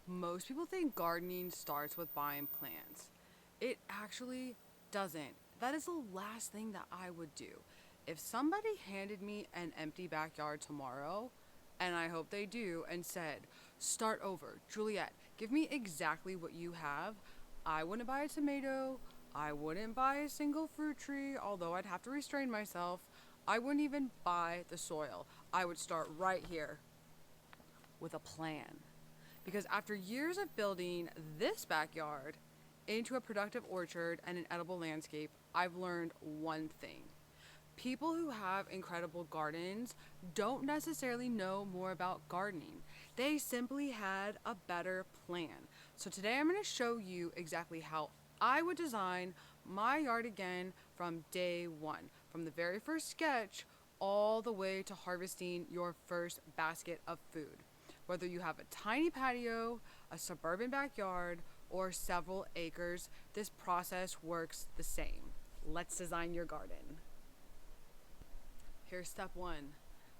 Most people think gardening starts with buying plants. It actually doesn't. That is the last thing that I would do. If somebody handed me an empty backyard tomorrow, and I hope they do, and said, start over, Juliet, give me exactly what you have, I wouldn't buy a tomato. I wouldn't buy a single fruit tree, although I'd have to restrain myself. I wouldn't even buy the soil. I would start right here with a plan. Because after years of building this backyard into a productive orchard and an edible landscape, I've learned one thing. People who have incredible gardens don't necessarily know more about gardening. They simply had a better plan. So today I'm going to show you exactly how I would design my yard again from day one, from the very first sketch all the way to harvesting your first basket of food. Whether you have a tiny patio, a suburban backyard, or several acres, this process works the same. Let's design your garden. Here's step one.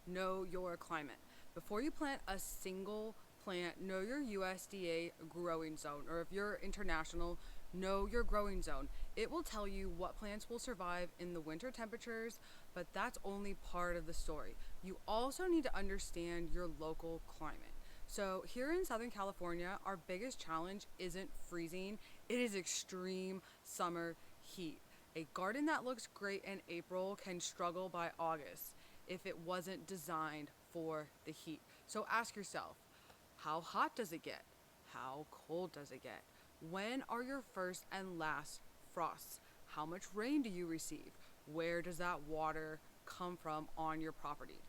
Know your climate. Before you plant a single plant, know your USDA growing zone, or if you're international, know your growing zone. It will tell you what plants will survive in the winter temperatures, but that's only part of the story. You also need to understand your local climate. So, here in Southern California, our biggest challenge isn't freezing, it is extreme summer heat. A garden that looks great in April can struggle by August if it wasn't designed for the heat. So ask yourself, how hot does it get? How cold does it get? When are your first and last frosts? How much rain do you receive? Where does that water come from on your property?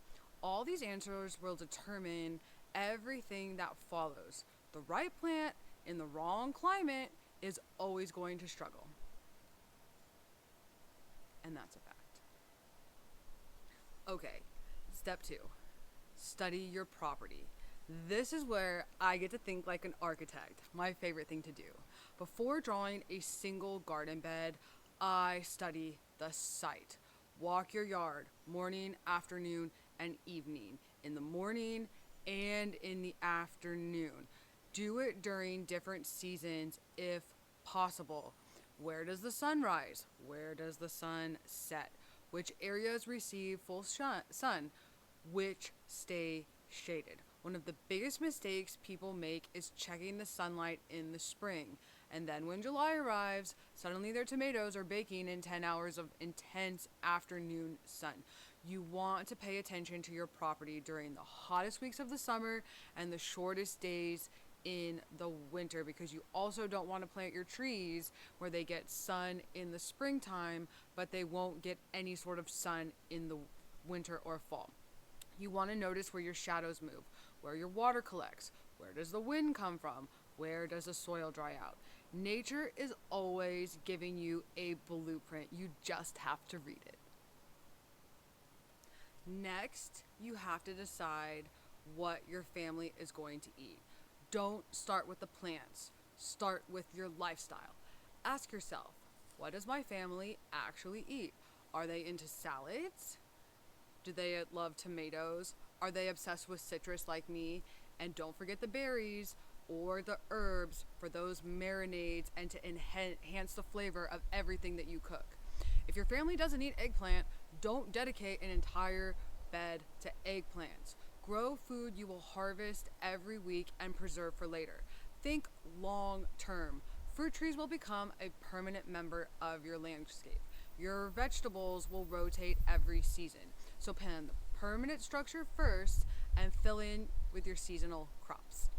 All these answers will determine everything that follows. The right plant in the wrong climate is always going to struggle. And that's a fact. Okay, step two, study your property. This is where I get to think like an architect, my favorite thing to do. Before drawing a single garden bed, I study the site. Walk your yard morning, afternoon, and evening. In the morning and in the afternoon. Do it during different seasons if possible. Where does the sun rise? Where does the sun set? Which areas receive full sun? Which stay shaded? One of the biggest mistakes people make is checking the sunlight in the spring. And then when July arrives, suddenly their tomatoes are baking in 10 hours of intense afternoon sun. You want to pay attention to your property during the hottest weeks of the summer and the shortest days in the winter, because you also don't want to plant your trees where they get sun in the springtime but they won't get any sort of sun in the winter or fall. You want to notice where your shadows move, where your water collects, where does the wind come from, where does the soil dry out. Nature is always giving you a blueprint. You just have to read it. Next, you have to decide what your family is going to eat. Don't start with the plants. Start with your lifestyle. Ask yourself, what does my family actually eat? Are they into salads? Do they love tomatoes? Are they obsessed with citrus like me? And don't forget the berries or the herbs for those marinades and to enhance the flavor of everything that you cook. If your family doesn't eat eggplant, don't dedicate an entire bed to eggplants. Grow food you will harvest every week and preserve for later. Think long term. Fruit trees will become a permanent member of your landscape. Your vegetables will rotate every season. So plan the permanent structure first and fill in with your seasonal crops.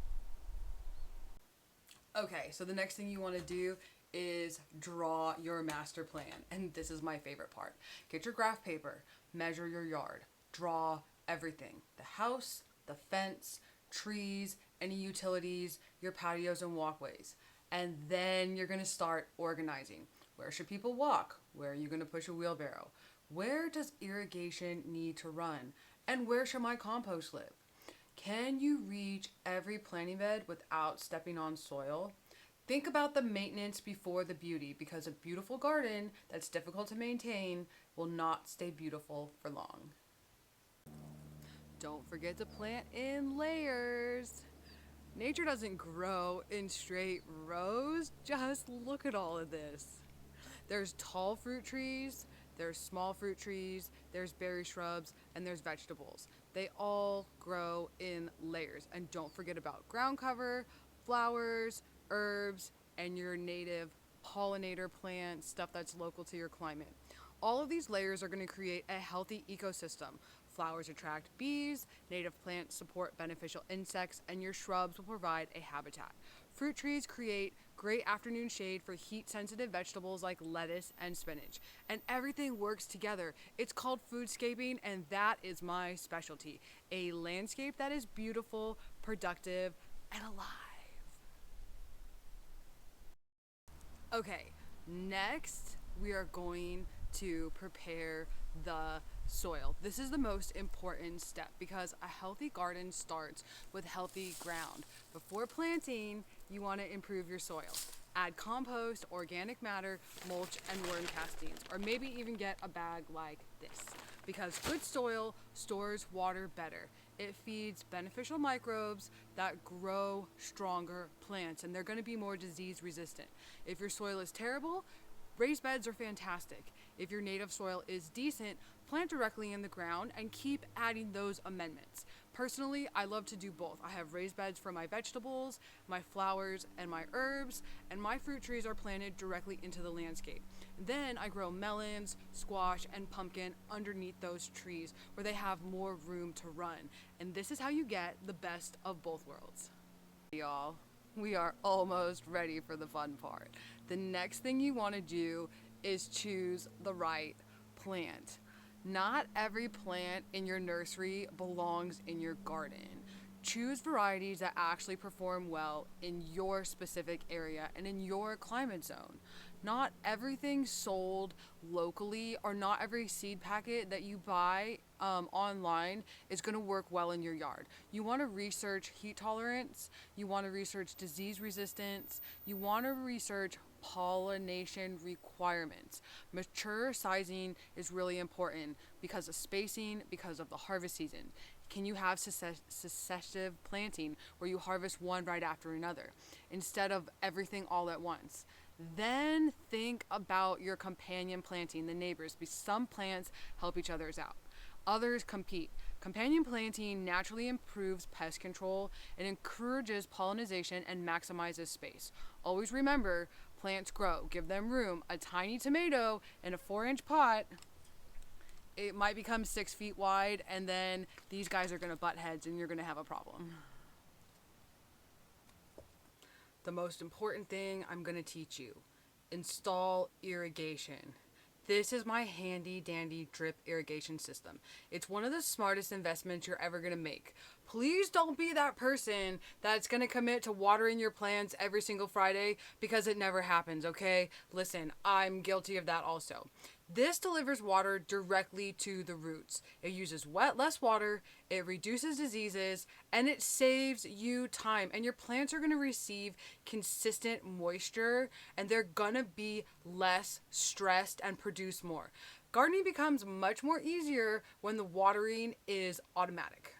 Okay, so the next thing you want to do is draw your master plan. And this is my favorite part. Get your graph paper, measure your yard, draw everything. The house, the fence, trees, any utilities, your patios and walkways. And then you're going to start organizing. Where should people walk? Where are you going to push a wheelbarrow? Where does irrigation need to run? And where should my compost live? Can you reach every planting bed without stepping on soil? Think about the maintenance before the beauty, because a beautiful garden that's difficult to maintain will not stay beautiful for long. Don't forget to plant in layers. Nature doesn't grow in straight rows. Just look at all of this. There's tall fruit trees, there's small fruit trees, there's berry shrubs, and there's vegetables. They all grow in layers. And don't forget about ground cover, flowers, herbs, and your native pollinator plants, stuff that's local to your climate. All of these layers are going to create a healthy ecosystem. Flowers attract bees, native plants support beneficial insects, and your shrubs will provide a habitat. Fruit trees create great afternoon shade for heat sensitive vegetables like lettuce and spinach. And everything works together. It's called foodscaping, and that is my specialty. A landscape that is beautiful, productive, and alive. Okay, next we are going to prepare the soil. This is the most important step because a healthy garden starts with healthy ground. Before planting, you want to improve your soil. Add compost, organic matter, mulch, and worm castings, or maybe even get a bag like this because good soil stores water better. It feeds beneficial microbes that grow stronger plants, and they're going to be more disease resistant. If your soil is terrible, raised beds are fantastic. If your native soil is decent, plant directly in the ground and keep adding those amendments. Personally, I love to do both. I have raised beds for my vegetables, my flowers, and my herbs, and my fruit trees are planted directly into the landscape. Then I grow melons, squash, and pumpkin underneath those trees where they have more room to run. And this is how you get the best of both worlds. Y'all, we are almost ready for the fun part. The next thing you want to do is choose the right plant. Not every plant in your nursery belongs in your garden. Choose varieties that actually perform well in your specific area and in your climate zone. Not everything sold locally or not every seed packet that you buy online is going to work well in your yard. You want to research heat tolerance, you want to research disease resistance, you want to research pollination requirements. Mature sizing is really important because of spacing, because of the harvest season. Can you have successive planting where you harvest one right after another instead of everything all at once? Then think about your companion planting, the neighbors, because some plants help each other's out. Others compete. Companion planting naturally improves pest control and encourages pollination and maximizes space. Always remember, plants grow. Give them room. A tiny tomato in a 4-inch pot, it might become 6 feet wide, and then these guys are going to butt heads and you're going to have a problem. The most important thing I'm going to teach you, install irrigation. This is my handy dandy drip irrigation system. It's one of the smartest investments you're ever going to make. Please don't be that person that's going to commit to watering your plants every single Friday because it never happens, okay? Listen, I'm guilty of that also. This delivers water directly to the roots. It uses less water, it reduces diseases, and it saves you time. And your plants are going to receive consistent moisture, and they're going to be less stressed and produce more. Gardening becomes much more easier when the watering is automatic.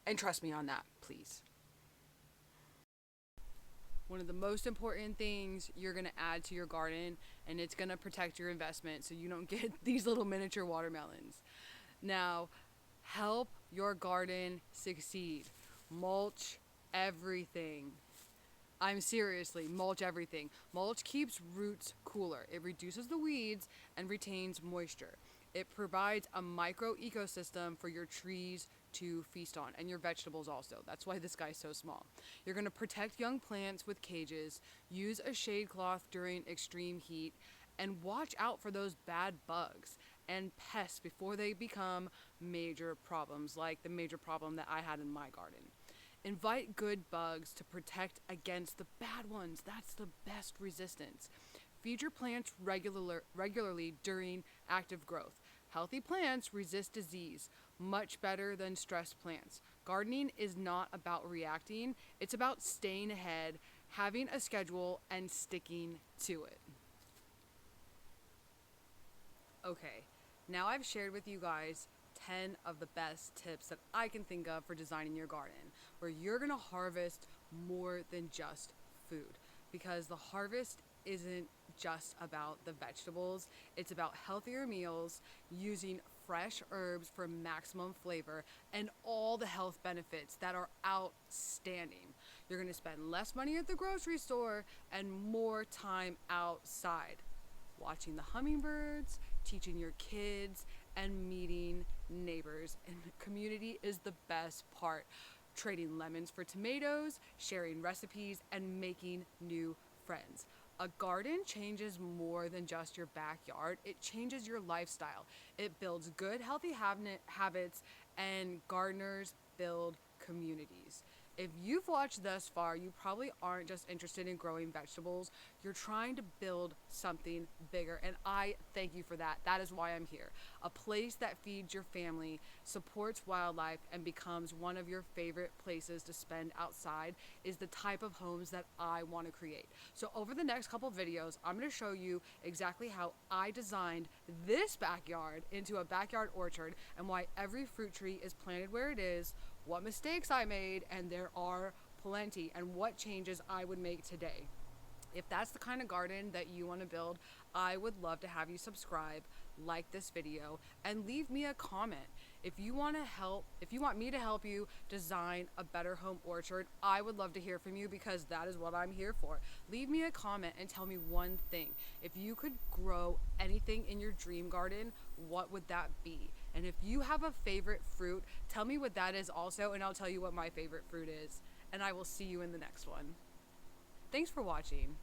And trust me on that, please. One of the most important things you're going to add to your garden, and it's going to protect your investment so you don't get these little miniature watermelons. Now, help your garden succeed. Mulch everything. I'm seriously, mulch everything. Mulch keeps roots cooler. It reduces the weeds and retains moisture. It provides a micro ecosystem for your trees to feast on, and your vegetables also. That's why this guy's so small. You're going to protect young plants with cages, use a shade cloth during extreme heat, and watch out for those bad bugs and pests before they become major problems, like the major problem that I had in my garden. Invite good bugs to protect against the bad ones. That's the best resistance. Feed your plants regularly during active growth. Healthy plants resist disease much better than stressed plants. Gardening is not about reacting, it's about staying ahead, having a schedule, and sticking to it. Okay, now I've shared with you guys 10 of the best tips that I can think of for designing your garden, where you're gonna harvest more than just food, because the harvest isn't just about the vegetables, it's about healthier meals, using fresh herbs for maximum flavor, and all the health benefits that are outstanding. You're going to spend less money at the grocery store and more time outside, watching the hummingbirds, teaching your kids, and meeting neighbors. And the community is the best part. Trading lemons for tomatoes, sharing recipes, and making new friends. A garden changes more than just your backyard, it changes your lifestyle. It builds good, healthy habits, and gardeners build communities. If you've watched thus far, you probably aren't just interested in growing vegetables. You're trying to build something bigger, and I thank you for that. That is why I'm here. A place that feeds your family, supports wildlife, and becomes one of your favorite places to spend outside is the type of homes that I want to create. So over the next couple videos, I'm going to show you exactly how I designed this backyard into a backyard orchard, and why every fruit tree is planted where it is, what mistakes I made, and there are plenty, and what changes I would make today. If that's the kind of garden that you want to build, I would love to have you subscribe, like this video, and leave me a comment. If you want me to help you design a better home orchard, I would love to hear from you, because that is what I'm here for. Leave me a comment and tell me one thing. If you could grow anything in your dream garden, what would that be? And if you have a favorite fruit, tell me what that is also, and I'll tell you what my favorite fruit is. And I will see you in the next one. Thanks for watching.